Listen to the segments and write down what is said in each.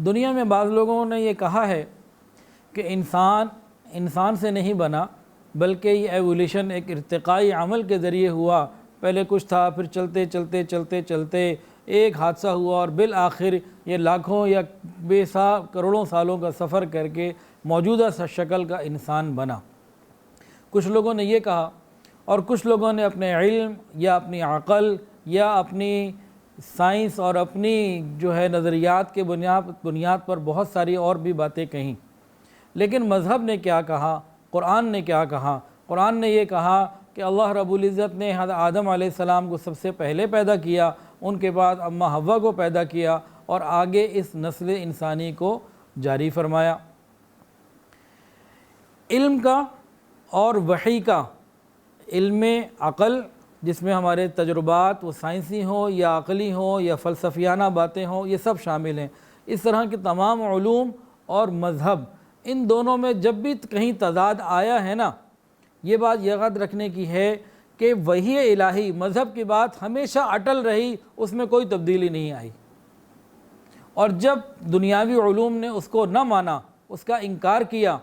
دنیا میں بعض لوگوں نے یہ کہا ہے کہ انسان سے نہیں بنا، بلکہ یہ ایولیوشن ایک ارتقائی عمل کے ذریعے ہوا۔ پہلے کچھ تھا، پھر چلتے چلتے چلتے چلتے ایک حادثہ ہوا، اور بالآخر یہ لاکھوں یا کروڑوں سالوں کا سفر کر کے موجودہ شکل کا انسان بنا۔ کچھ لوگوں نے یہ کہا، اور کچھ لوگوں نے اپنے علم یا اپنی عقل یا اپنی سائنس اور اپنی نظریات کے بنیاد پر بہت ساری اور بھی باتیں کہیں۔ لیکن مذہب نے کیا کہا، قرآن نے کیا کہا؟ قرآن نے یہ کہا کہ اللہ رب العزت نے حضرت آدم علیہ السلام کو سب سے پہلے پیدا کیا، ان کے بعد اماں حوا کو پیدا کیا، اور آگے اس نسل انسانی کو جاری فرمایا۔ علم کا اور وحی کا، علم عقل جس میں ہمارے تجربات وہ سائنسی ہوں یا عقلی ہوں یا فلسفیانہ باتیں ہوں، یہ سب شامل ہیں۔ اس طرح کے تمام علوم اور مذہب، ان دونوں میں جب بھی کہیں تضاد آیا ہے نا، یہ بات یاد رکھنے کی ہے کہ وحی الہی مذہب کی بات ہمیشہ اٹل رہی، اس میں کوئی تبدیلی نہیں آئی۔ اور جب دنیاوی علوم نے اس کو نہ مانا، اس کا انکار کیا،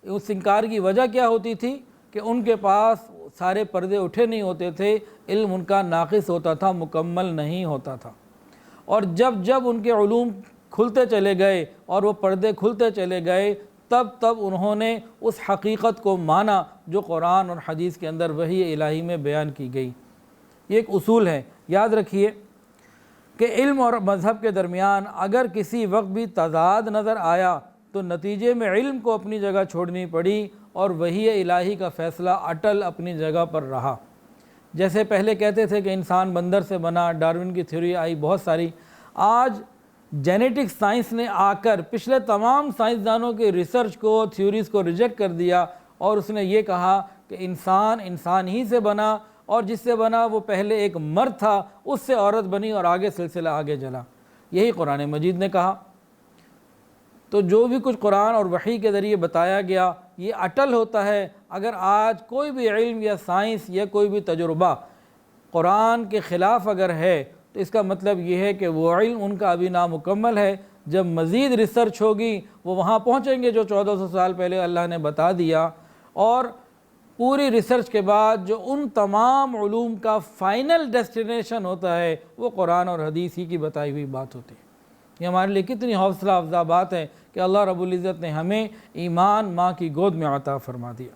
اس انکار کی وجہ کیا ہوتی تھی کہ ان کے پاس سارے پردے اٹھے نہیں ہوتے تھے، علم ان کا ناقص ہوتا تھا، مکمل نہیں ہوتا تھا۔ اور جب ان کے علوم کھلتے چلے گئے اور وہ پردے کھلتے چلے گئے، تب انہوں نے اس حقیقت کو مانا جو قرآن اور حدیث کے اندر وحی الہی میں بیان کی گئی۔ یہ ایک اصول ہے، یاد رکھیے کہ علم اور مذہب کے درمیان اگر کسی وقت بھی تضاد نظر آیا تو نتیجے میں علم کو اپنی جگہ چھوڑنی پڑی اور وحی الہی کا فیصلہ اٹل اپنی جگہ پر رہا۔ جیسے پہلے کہتے تھے کہ انسان بندر سے بنا، ڈارون کی تھیوری آئی بہت ساری، آج جینیٹک سائنس نے آ کر پچھلے تمام سائنسدانوں کے ریسرچ کو، تھیوریز کو ریجیکٹ کر دیا، اور اس نے یہ کہا کہ انسان ہی سے بنا، اور جس سے بنا وہ پہلے ایک مرد تھا، اس سے عورت بنی، اور آگے سلسلہ آگے چلا۔ یہی قرآن مجید نے کہا۔ تو جو بھی کچھ قرآن اور وحی کے ذریعے بتایا گیا یہ اٹل ہوتا ہے۔ اگر آج کوئی بھی علم یا سائنس یا کوئی بھی تجربہ قرآن کے خلاف اگر ہے تو اس کا مطلب یہ ہے کہ وہ علم ان کا ابھی نامکمل ہے۔ جب مزید ریسرچ ہوگی وہ وہاں پہنچیں گے جو 1400 سال پہلے اللہ نے بتا دیا، اور پوری ریسرچ کے بعد جو ان تمام علوم کا فائنل ڈیسٹینیشن ہوتا ہے وہ قرآن اور حدیث ہی کی بتائی ہوئی بات ہوتی ہے۔ یہ ہمارے لیے کتنی حوصلہ افزا بات ہے کہ اللہ رب العزت نے ہمیں ایمان ماں کی گود میں عطا فرما دیا۔